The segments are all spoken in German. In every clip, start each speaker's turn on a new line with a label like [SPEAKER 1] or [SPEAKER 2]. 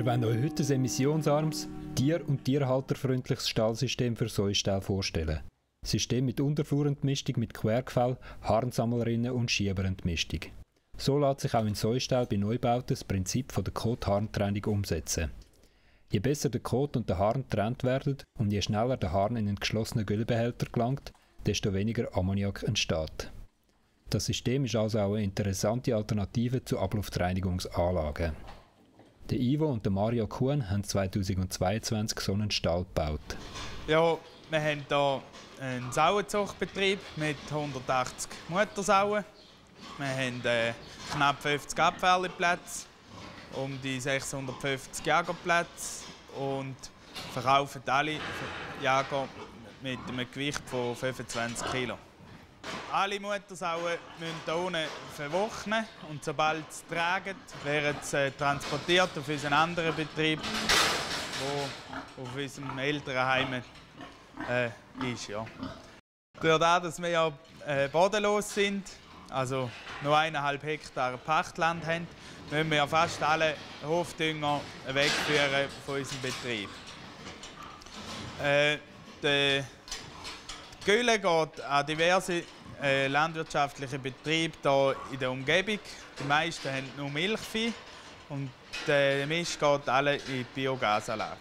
[SPEAKER 1] Wir wollen euch heute ein emissionsarmes, tier- und tierhalterfreundliches Stallsystem für Säuställe vorstellen. Ein System mit Unterflurentmistung mit Quergefäll, Harnsammlerinnen und Schieberentmistung. So lässt sich auch in Säuställen bei Neubauten das Prinzip der Kot-Harn-Trennung umsetzen. Je besser der Kot und der Harn getrennt werden und je schneller der Harn in einen geschlossenen Güllebehälter gelangt, desto weniger Ammoniak entsteht. Das System ist also auch eine interessante Alternative zu Abluftreinigungsanlagen. Der Ivo und der Mario Kuhn haben 2022 so einen Stall gebaut.
[SPEAKER 2] Ja, wir haben hier einen Sauenzuchtbetrieb mit 180 Muttersauen. Wir haben knapp 50 Abfälleplätze, um die 650 Jagerplätze und verkaufen alle Jager mit einem Gewicht von 25 Kg. Alle Muttersauen müssen hier unten verwochnen und sobald sie tragen, werden sie transportiert auf unseren anderen Betrieb, der auf unserem Elternheim ist. Ja. Durch das, dass wir ja bodenlos sind, also nur 1,5 Hektar Pachtland haben, müssen wir ja fast alle Hofdünger wegführen von unserem Betrieb. Die Gülle geht an diverse landwirtschaftliche Betriebe hier in der Umgebung. Die meisten haben nur Milchvieh und der Mist geht alle in die Biogasanlage.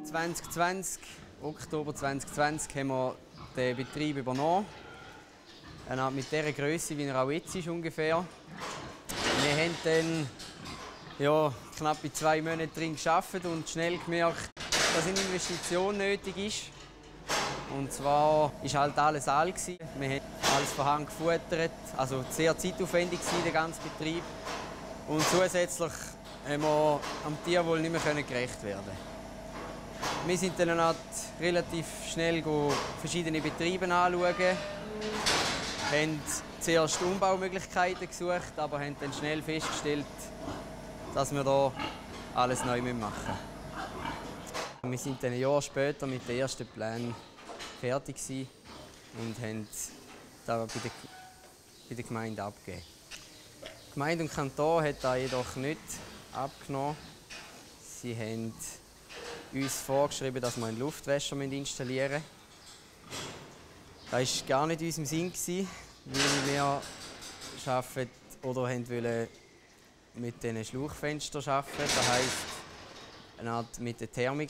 [SPEAKER 3] 2020, Oktober 2020, haben wir den Betrieb übernommen. Mit dieser Größe, wie er auch jetzt ist ungefähr. Wir haben dann knapp 2 Monate drin gearbeitet und schnell gemerkt, dass eine Investition nötig ist. Und zwar war halt alles alt. Wir haben alles von Hand gefuttert, also sehr zeitaufwendig war der ganze Betrieb. Und zusätzlich haben wir am Tierwohl nicht mehr gerecht werden. Wir sind dann relativ schnell verschiedene Betriebe anschauen, haben zuerst Umbaumöglichkeiten gesucht, aber haben dann schnell festgestellt, dass wir hier alles neu machen müssen. Wir sind dann ein Jahr später mit den ersten Plänen fertig und haben das bei der Gemeinde abgegeben. Die Gemeinde und Kanton haben das jedoch nicht abgenommen. Sie haben uns vorgeschrieben, dass wir einen Luftwäscher installieren müssen. Das war gar nicht in unserem Sinn, weil wir wollten mit diesen Schlauchfenstern arbeiten. Das heisst, eine Art mit der Thermik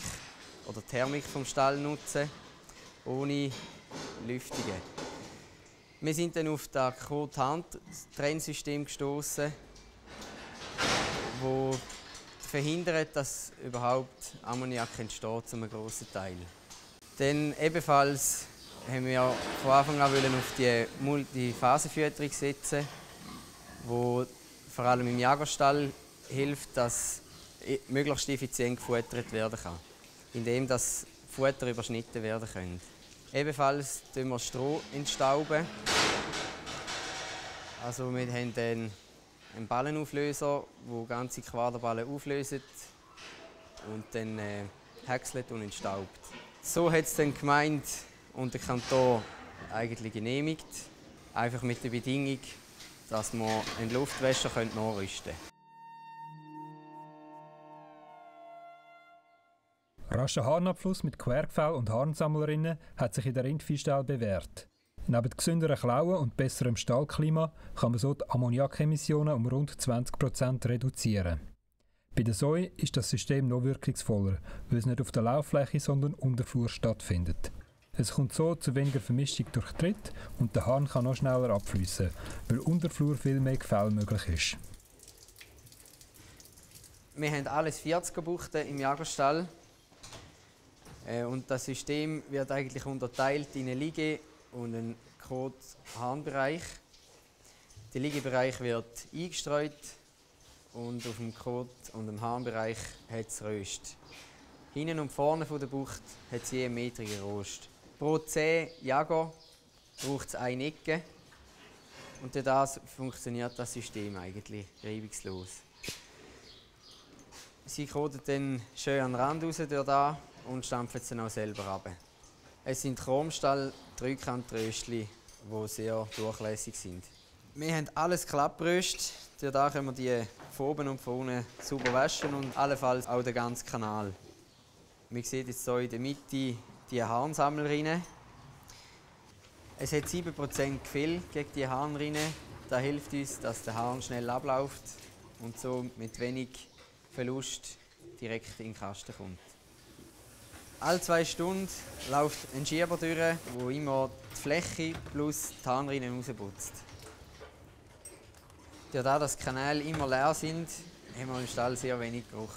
[SPEAKER 3] vom Stall nutzen, ohne Lüftungen. Wir sind dann auf das Kot-Harn-Trennsystem gestoßen, das verhindert, dass überhaupt Ammoniak entsteht, zu einem grossen Teil. Dann ebenfalls haben wir von Anfang an auf die Multiphasenfütterung setzen, die vor allem im Jagerstall hilft, dass möglichst effizient gefuttert werden kann, indem das Futter überschnitten werden kann. Ebenfalls entstauben wir Stroh. Also wir haben dann einen Ballenauflöser, der ganze Quaderballen auflöst und dann häckselt und entstaubt. So hat es dann die Gemeinde und der Kanton eigentlich genehmigt, einfach mit der Bedingung, dass wir einen Luftwäscher nachrüsten können.
[SPEAKER 1] Rascher Harnabfluss mit Quergefäll und Harnsammlerinnen hat sich in der Rindviehstall bewährt. Neben gesünderen Klauen und besserem Stallklima kann man so die Ammoniakemissionen um rund 20% reduzieren. Bei der Säue ist das System noch wirkungsvoller, weil es nicht auf der Lauffläche, sondern Unterflur stattfindet. Es kommt so zu weniger Vermischung durch Tritt und der Harn kann noch schneller abfließen, weil Unterflur viel mehr Gefäll möglich ist.
[SPEAKER 3] Wir haben alles 40er Buchten im Jagerstall. Und das System wird eigentlich unterteilt in einen Liege- und einen Kot-Harnbereich. Der Liegebereich wird eingestreut und auf dem Kot- und dem Harnbereich hat es Röst. Hinten und vorne von der Bucht hat es je einen metrigen Rost. Pro 10 Jager braucht es eine Ecke und durch das funktioniert das System eigentlich reibungslos. Sie koten dann schön an den Rand raus durch da und stampfen sie dann auch selber ab. Es sind Chromstahl-Dreikantröstchen, die sehr durchlässig sind. Wir haben alles klappröst. Dadurch können wir die von oben und von unten sauber waschen und allenfalls auch den ganzen Kanal. Man sieht jetzt hier in der Mitte die Harnsammelrinne. Es hat 7% Gefühl gegen die Harnrinne. Das hilft uns, dass der Harn schnell abläuft und so mit wenig Verlust direkt in den Kasten kommt. Alle 2 Stunden läuft ein Schieber durch, der immer die Fläche plus die Harnrinne rausputzt. Dadurch, dass die Kanäle immer leer sind, haben wir im Stall sehr wenig Geruch.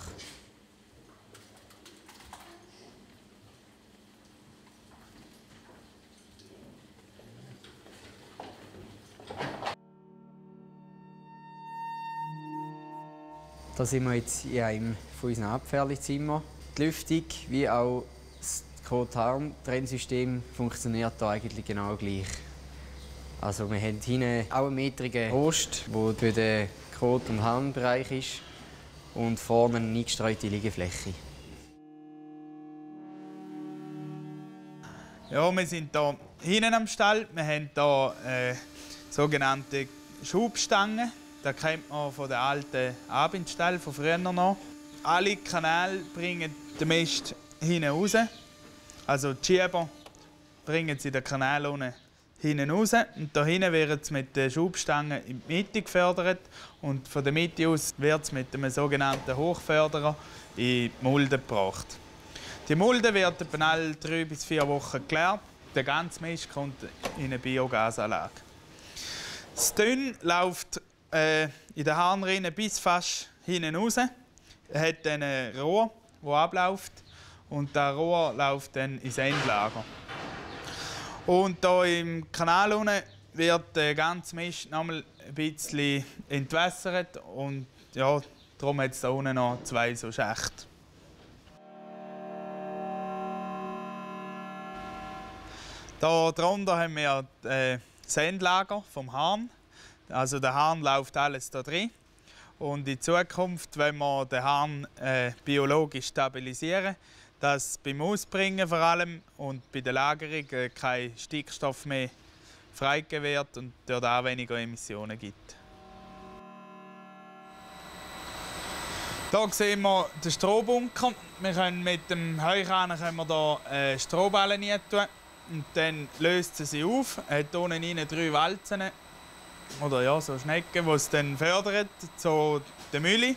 [SPEAKER 3] Da sind wir jetzt in einem von unseren Abfährlizimmern. Die Lüftung wie auch das Kot-Harn-Trennsystem funktioniert hier eigentlich genau gleich. Also wir haben hinten auch einen metrigen Rost, der für den Kot- und Harnbereich ist, und vorne eine eingestreute Liegefläche.
[SPEAKER 2] Ja, wir sind hier hinten am Stall. Wir haben hier sogenannte Schubstangen. Das kennt man von den alten Abendstall von früher noch. Alle Kanäle bringen den Mist hinten raus. Also die Schieber bringen sie den Kanal unten hinten raus. Und da hinten wird es mit den Schubstangen in die Mitte gefördert. Und von der Mitte aus wird es mit einem sogenannten Hochförderer in die Mulde gebracht. Die Mulde wird etwa alle 3 bis 4 Wochen geleert. Der ganze Mist kommt in eine Biogasanlage. Das Dünn läuft in der Harnrinne bis fast hinten raus. Er hat dann ein Rohr, das abläuft. Und das Rohr läuft dann ins Endlager. Und hier im Kanal unten wird der ganze Mist noch mal ein bisschen entwässert. Und ja, darum hat es hier unten noch 2 so Schächte. Hier drunter haben wir das Endlager vom Hahn. Also der Hahn läuft alles da drin. Und in Zukunft, wenn wir den Hahn biologisch stabilisieren, dass beim Ausbringen vor allem und bei der Lagerung kein Stickstoff mehr freigegeben wird und dort auch weniger Emissionen gibt. Hier sehen wir den Strohbunker. Wir können mit dem Heukranen hier Strohballen tun und dann löst sie sich auf. Er hat unten rein 3 Walzen oder ja, so Schnecken, die es dann fördert zu der Mühle.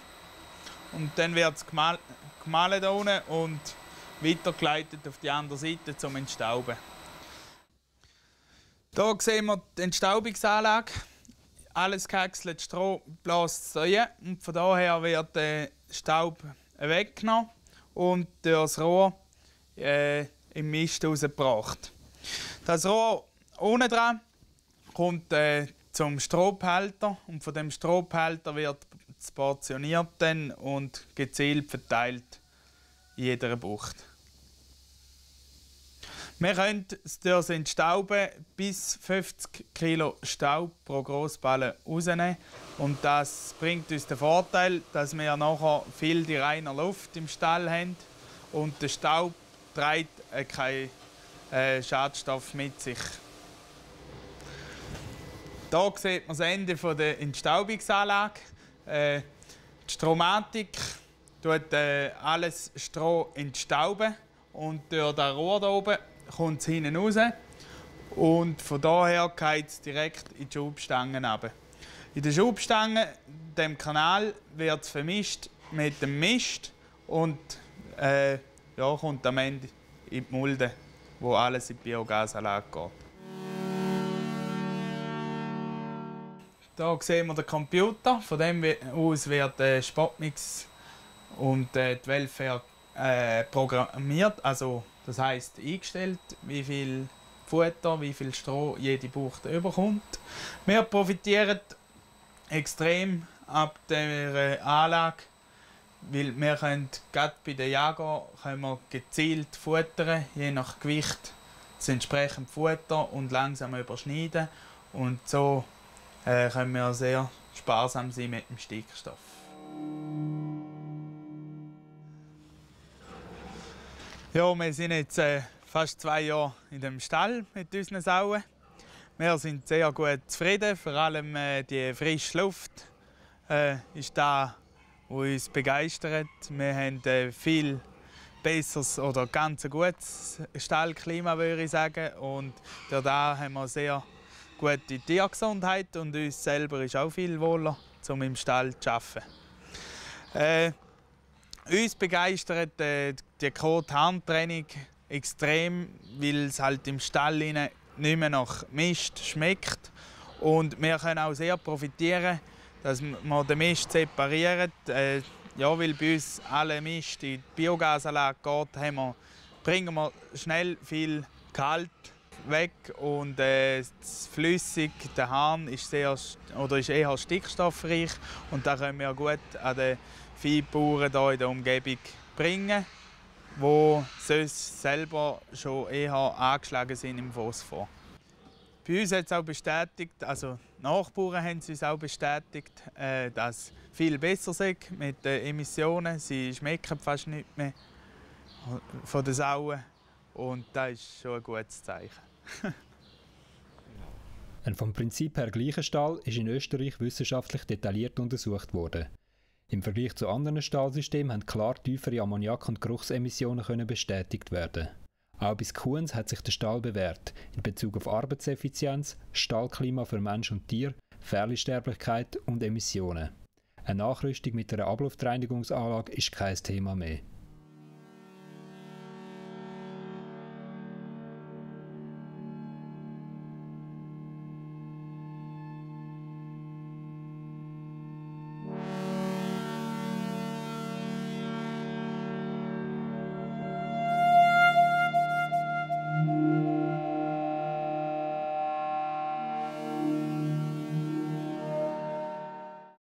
[SPEAKER 2] Und dann wird es gemahlen hier unten und weitergeleitet auf die andere Seite zum Entstauben. Hier sehen wir die Entstaubungsanlage. Alles gehäckselt Stroh bläst rein und von daher wird der Staub weggenommen und durch das Rohr im Mist rausgebracht. Das Rohr unten dran kommt zum Strohbehälter und von dem Strohbehälter wird es portioniert dann und gezielt verteilt in jeder Bucht. Wir können durch das Entstauben bis 50 Kg Staub pro Grossballen rausnehmen. Und das bringt uns den Vorteil, dass wir nachher viel die reine Luft im Stall haben und der Staub trägt keinen Schadstoff mit sich. Hier sieht man das Ende der Entstaubungsanlage. Die Stromatik tut alles Stroh entstauben und durch das Rohr hier oben kommt es hinten raus. Und von daher geht es direkt in die Schubstangen runter. In den Schubstangen, dem Kanal, wird es vermischt mit dem Mist und ja, kommt am Ende in die Mulde, wo alles in die Biogasanlage geht. Hier sehen wir den Computer. Von dem aus wird der Spotmix und die Welfare programmiert. Also, das heisst eingestellt, wie viel Futter, wie viel Stroh jede Bucht überkommt. Wir profitieren extrem ab dieser Anlage, weil wir können, gerade bei den Jägern können wir gezielt futtern, je nach Gewicht das entsprechende Futter und langsam überschneiden. Und so können wir sehr sparsam sein mit dem Stickstoff. Ja, wir sind jetzt fast 2 Jahre in dem Stall mit unseren Sauen. Wir sind sehr gut zufrieden, vor allem die frische Luft ist da, was uns begeistert. Wir haben viel besseres oder ganz gutes Stallklima, würde ich sagen. Und da haben wir sehr gute Tiergesundheit und uns selber ist auch viel wohler, um im Stall zu arbeiten. Uns begeistert die Kot-Harntrennung extrem, weil es halt im Stall nicht mehr nach Mist schmeckt. Und wir können auch sehr profitieren, dass wir den Mist separieren. Ja, weil bei uns alle Mist in die Biogasanlage geht, bringen wir schnell viel Gehalt weg und das Flüssig, der Harn ist eher stickstoffreich und da können wir gut an den Viehbauern hier in der Umgebung bringen, die sonst selber schon eher angeschlagen sind im Phosphor. Bei uns hat es auch bestätigt, also Nachbarn haben es uns auch bestätigt, dass es viel besser ist mit den Emissionen. Sie schmecken fast nicht mehr von den Sauen und das ist schon ein gutes Zeichen.
[SPEAKER 1] Ein vom Prinzip her gleicher Stall ist in Österreich wissenschaftlich detailliert untersucht worden. Im Vergleich zu anderen Stallsystemen haben klar tiefere Ammoniak- und Geruchsemissionen können bestätigt werden. Auch bis Kuhns hat sich der Stall bewährt, in Bezug auf Arbeitseffizienz, Stallklima für Mensch und Tier, Fährlichsterblichkeit und Emissionen. Eine Nachrüstung mit einer Abluftreinigungsanlage ist kein Thema mehr.